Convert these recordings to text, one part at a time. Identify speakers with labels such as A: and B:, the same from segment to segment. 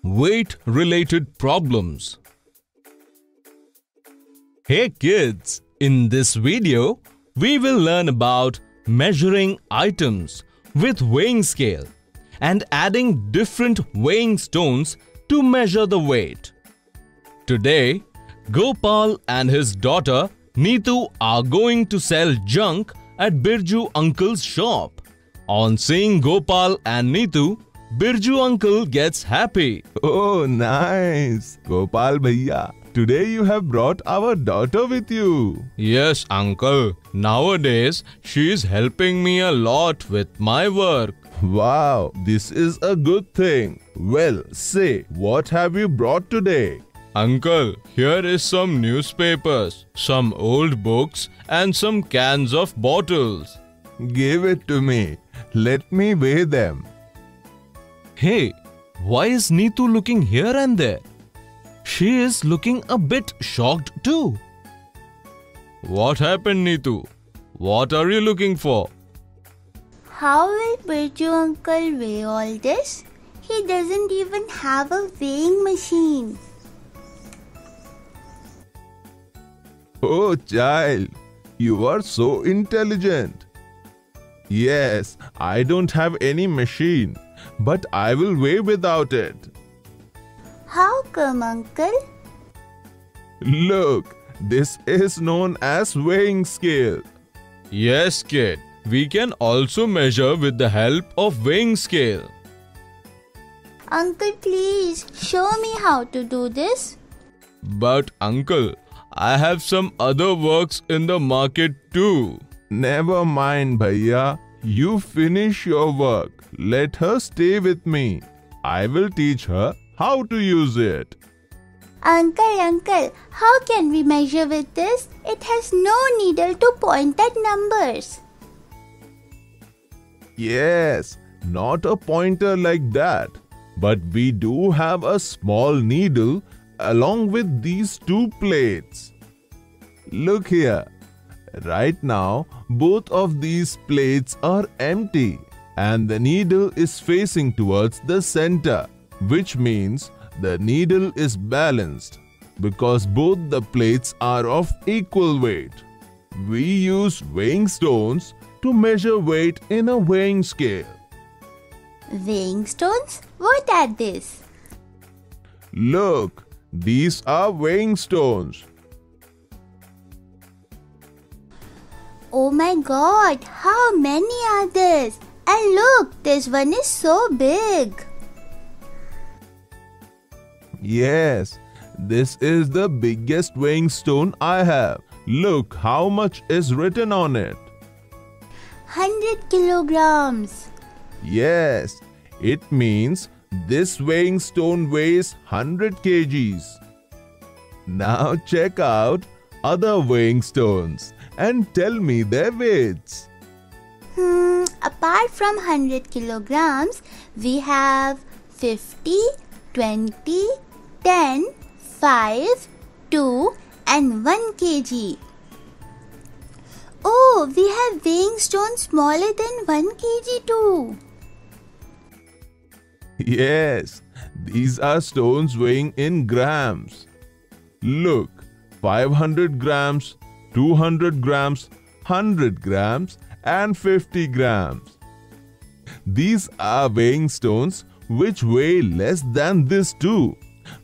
A: weight-related problems. Hey kids, in this video, we will learn about measuring items with weighing scale and adding different weighing stones to measure the weight. Today, Gopal and his daughter Neetu are going to sell junk at Birju uncle's shop. On seeing Gopal and Neetu, Birju uncle gets happy.
B: Oh, nice! Gopal Bhaiya, today you have brought our daughter with you.
A: Yes, uncle. Nowadays, she is helping me a lot with my work.
B: Wow, this is a good thing. Well, say, what have you brought today?
A: Uncle, here is some newspapers, some old books and some cans of bottles.
B: Give it to me. Let me weigh them.
A: Hey, why is Neetu looking here and there? She is looking a bit shocked too. What happened, Neetu? What are you looking for?
C: How will Birju uncle weigh all this? He doesn't even have a weighing machine.
B: Oh, child, you are so intelligent. Yes, I don't have any machine, but I will weigh without it.
C: How come, uncle?
B: Look, this is known as weighing scale.
A: Yes, kid. We can also measure with the help of weighing scale.
C: Uncle, please show me how to do this.
A: But uncle, I have some other works in the market too.
B: Never mind, Bhaiya. You finish your work. Let her stay with me. I will teach her how to use it.
C: Uncle, how can we measure with this? It has no needle to point at numbers.
B: Yes, not a pointer like that. But we do have a small needle along with these two plates. Look here. Right now, both of these plates are empty and the needle is facing towards the center, which means the needle is balanced because both the plates are of equal weight. We use weighing stones to measure weight in a weighing scale.
C: Weighing stones? What are these?
B: Look, these are weighing stones.
C: Oh my god, how many are these? And look, this one is so big.
B: Yes, this is the biggest weighing stone I have. Look how much is written on it.
C: 100 kilograms.
B: Yes, it means this weighing stone weighs 100 kgs. Now check out other weighing stones and tell me their weights.
C: Apart from 100 kilograms, we have 50, 20, 10, 5, 2 and 1 kg. Oh, we have weighing stones smaller than 1 kg too.
B: Yes, these are stones weighing in grams. Look, 500 grams, 200 grams, 100 grams and 50 grams. These are weighing stones which weigh less than this too,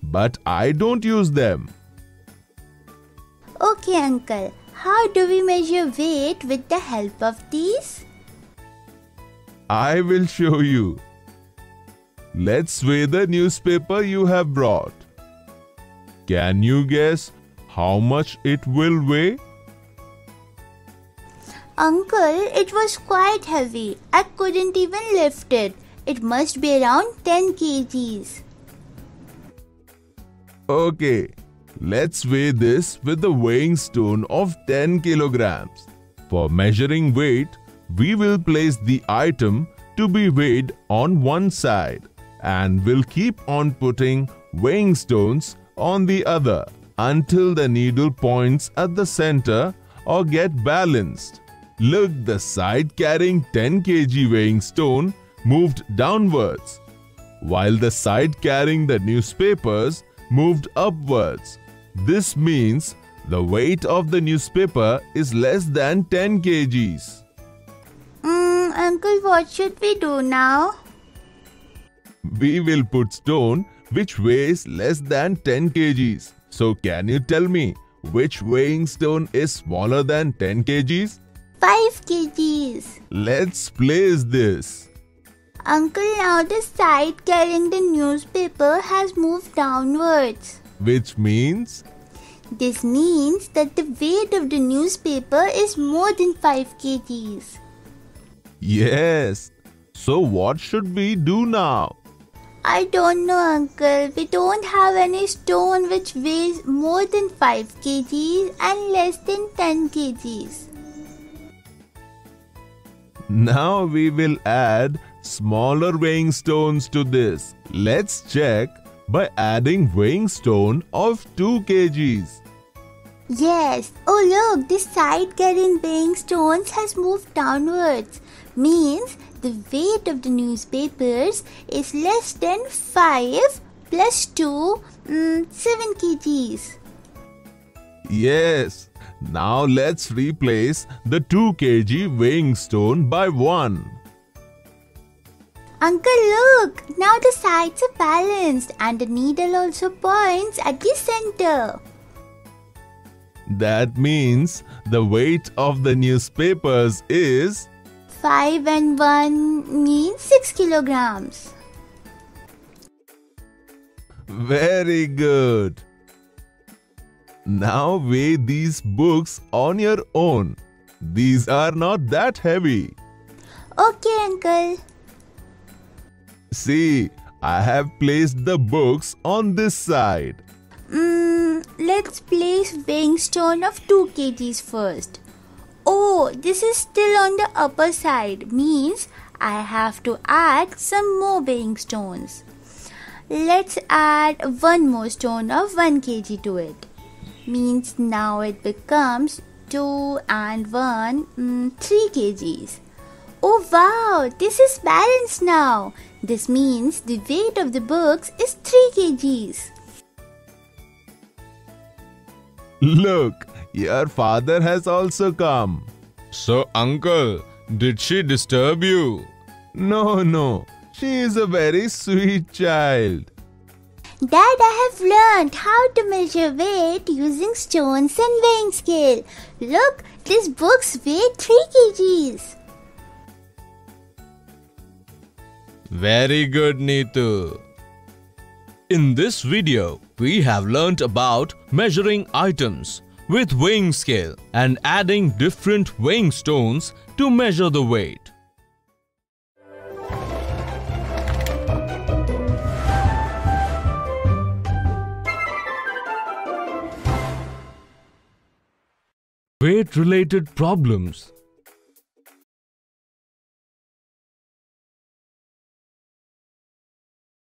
B: but I don't use them.
C: Okay, uncle. How do we measure weight with the help of these?
B: I will show you. Let's weigh the newspaper you have brought. Can you guess how much it will weigh?
C: Uncle, it was quite heavy. I couldn't even lift it. It must be around 10 kgs.
B: Okay, let's weigh this with the weighing stone of 10 kilograms. For measuring weight, we will place the item to be weighed on one side and will keep on putting weighing stones on the other until the needle points at the center or get balanced. Look, the side carrying 10 kg weighing stone moved downwards. while the side carrying the newspapers moved upwards. This means the weight of the newspaper is less than 10 kgs.
C: Uncle, what should we do now?
B: We will put stone which weighs less than 10 kgs. So can you tell me which weighing stone is smaller than 10 kgs?
C: 5 kgs.
B: Let's place this.
C: Uncle, now the side carrying the newspaper has moved downwards.
B: Which means?
C: This means that the weight of the newspaper is more than 5 kgs.
B: Yes. So what should we do now?
C: I don't know, Uncle. We don't have any stone which weighs more than 5 kgs and less than 10 kgs.
B: Now we will add smaller weighing stones to this. Let's check by adding weighing stone of 2 kgs.
C: Yes. Oh look, this side carrying weighing stones has moved downwards. Means the weight of the newspapers is less than 5 plus 2, 7 kgs.
B: Yes. Now let's replace the 2 kg weighing stone by 1.
C: Uncle, look! Now the sides are balanced and the needle also points at the center.
B: That means the weight of the newspapers is
C: 5 and 1 means 6 kilograms.
B: very good. Now weigh these books on your own. These are not that heavy.
C: Okay, Uncle.
B: See, I have placed the books on this side.
C: Let's place weighing stone of 2 kgs first. Oh, this is still on the upper side. Means I have to add some more weighing stones. Let's add one more stone of 1 kg to it. Means now it becomes 2 and 1, 3 kgs. Oh wow, this is balanced now. This means the weight of the books is 3 kgs.
B: Look, your father has also come.
A: So, uncle, did she disturb you?
B: No, she is a very sweet child.
C: Dad, I have learned how to measure weight using stones and weighing scale. Look, these books weigh 3 kgs.
A: Very good, Neetu. In this video, we have learnt about measuring items with weighing scale and adding different weighing stones to measure the weight. Weight-related problems